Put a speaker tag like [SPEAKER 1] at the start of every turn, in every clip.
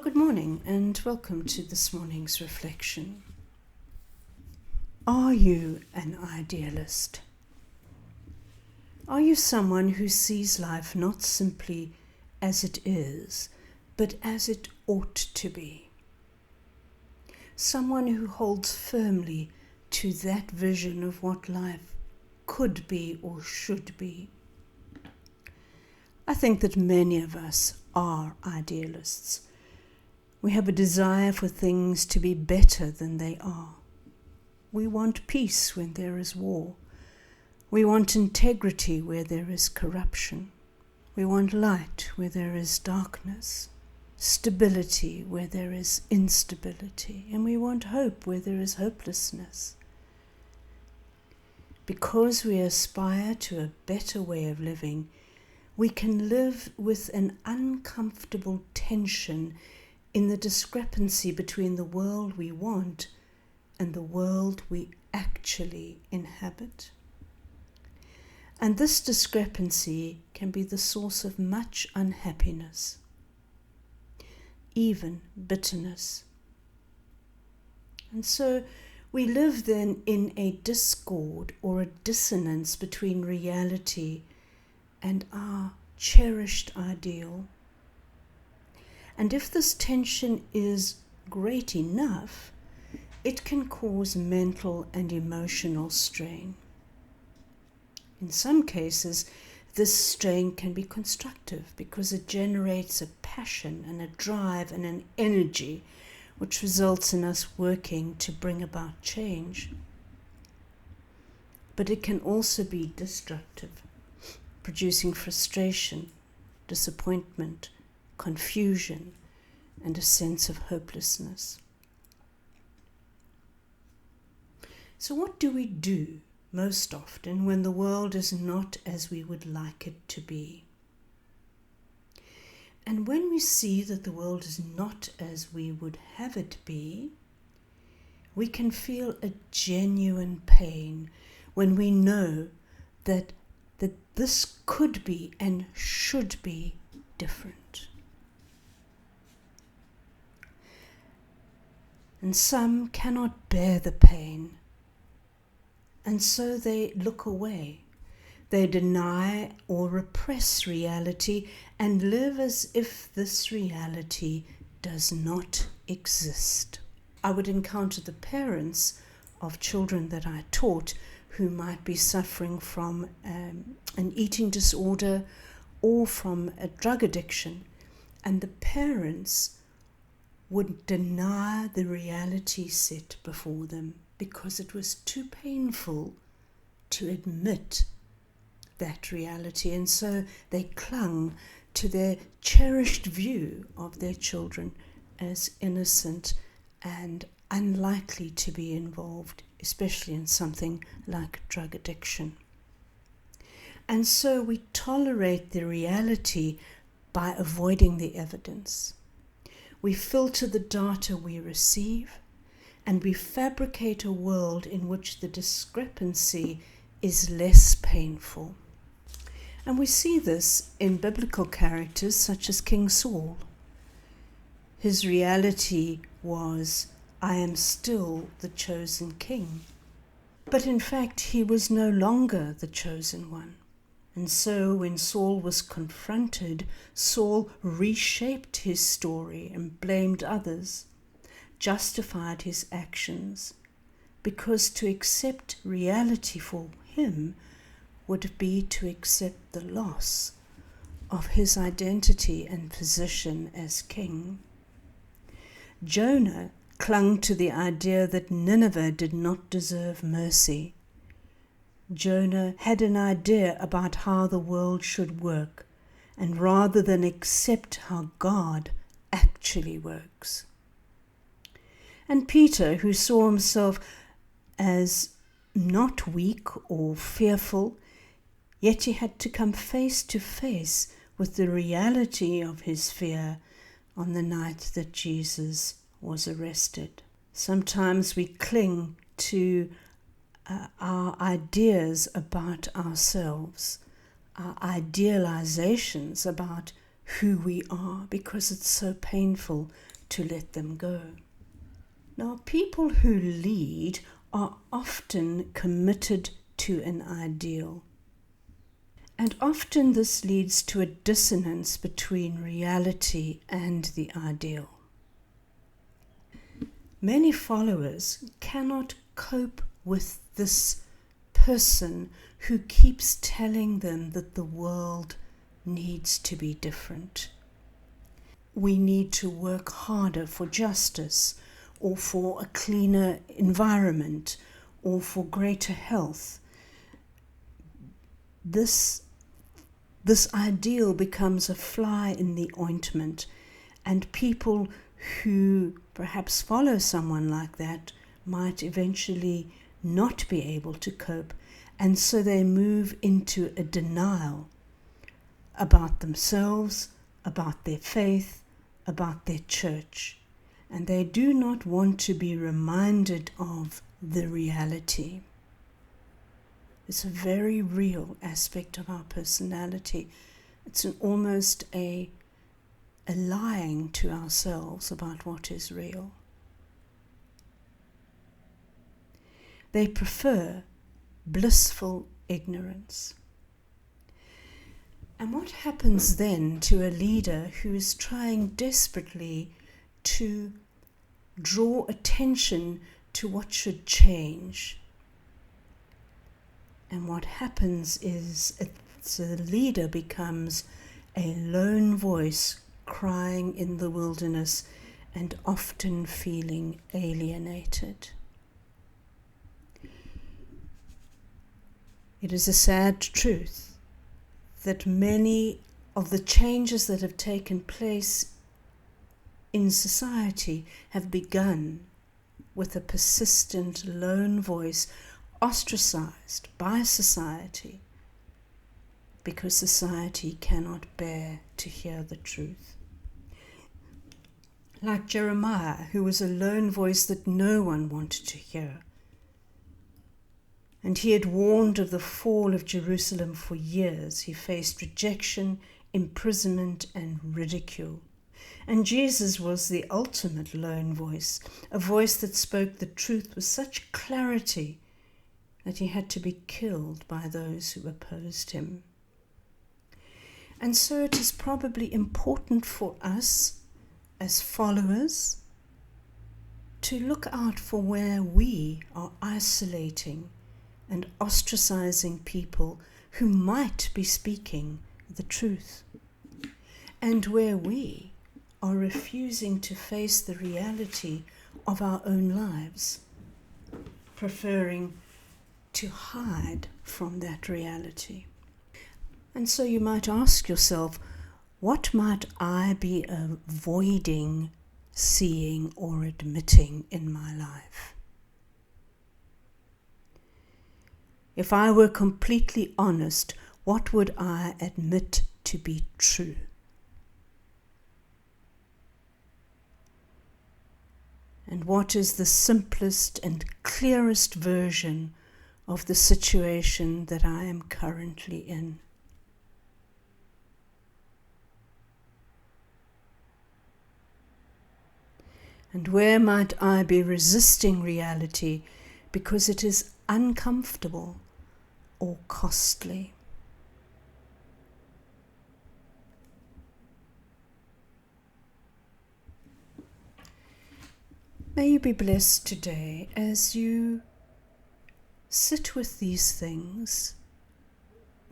[SPEAKER 1] Good morning and welcome to this morning's reflection. Are you an idealist? Are you someone who sees life not simply as it is, but as it ought to be? Someone who holds firmly to that vision of what life could be or should be? I think that many of us are idealists. We have a desire for things to be better than they are. We want peace when there is war. We want integrity where there is corruption. We want light where there is darkness, stability where there is instability, and we want hope where there is hopelessness. Because we aspire to a better way of living, we can live with an uncomfortable tension in the discrepancy between the world we want and the world we actually inhabit. And this discrepancy can be the source of much unhappiness, even bitterness. And so we live then in a discord or a dissonance between reality and our cherished ideal. And if this tension is great enough, it can cause mental and emotional strain. In some cases, this strain can be constructive because it generates a passion and a drive and an energy which results in us working to bring about change. But it can also be destructive, producing frustration, disappointment, confusion, and a sense of hopelessness. So what do we do most often when the world is not as we would like it to be? And when we see that the world is not as we would have it be, we can feel a genuine pain when we know that this could be and should be different. And some cannot bear the pain, and so they look away. They deny or repress reality and live as if this reality does not exist. I would encounter the parents of children that I taught who might be suffering from an eating disorder or from a drug addiction, and the parents would deny the reality set before them because it was too painful to admit that reality, and so they clung to their cherished view of their children as innocent and unlikely to be involved, especially in something like drug addiction. And so we tolerate the reality by avoiding the evidence. We filter the data we receive, and we fabricate a world in which the discrepancy is less painful. And we see this in biblical characters such as King Saul. His reality was, I am still the chosen king. But in fact, he was no longer the chosen one. And so when Saul was confronted, Saul reshaped his story and blamed others, justified his actions, because to accept reality for him would be to accept the loss of his identity and position as king. Jonah clung to the idea that Nineveh did not deserve mercy. Jonah had an idea about how the world should work, and rather than accept how God actually works. And Peter, who saw himself as not weak or fearful, yet he had to come face to face with the reality of his fear on the night that Jesus was arrested. Sometimes we cling to our ideas about ourselves, our idealizations about who we are, because it's so painful to let them go. Now, people who lead are often committed to an ideal. And often this leads to a dissonance between reality and the ideal. Many followers cannot cope with this person who keeps telling them that the world needs to be different. We need to work harder for justice, or for a cleaner environment, or for greater health. This ideal becomes a fly in the ointment, and people who perhaps follow someone like that might eventually not be able to cope, and so they move into a denial about themselves, about their faith, about their church, and they do not want to be reminded of the reality. It's a very real aspect of our personality. It's almost a lying to ourselves about what is real. They prefer blissful ignorance. And what happens then to a leader who is trying desperately to draw attention to what should change? And what happens is the leader becomes a lone voice crying in the wilderness and often feeling alienated. It is a sad truth that many of the changes that have taken place in society have begun with a persistent lone voice, ostracized by society, because society cannot bear to hear the truth. Like Jeremiah, who was a lone voice that no one wanted to hear. And he had warned of the fall of Jerusalem for years. He faced rejection, imprisonment, and ridicule. And Jesus was the ultimate lone voice, a voice that spoke the truth with such clarity that he had to be killed by those who opposed him. And so it is probably important for us as followers to look out for where we are isolating and ostracizing people who might be speaking the truth, and where we are refusing to face the reality of our own lives, preferring to hide from that reality. And so you might ask yourself, what might I be avoiding seeing or admitting in my life? If I were completely honest, what would I admit to be true? And what is the simplest and clearest version of the situation that I am currently in? And where might I be resisting reality because it is uncomfortable or costly? May you be blessed today as you sit with these things,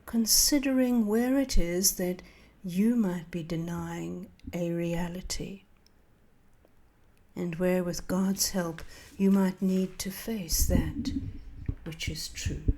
[SPEAKER 1] considering where it is that you might be denying a reality, and where with God's help you might need to face that which is true.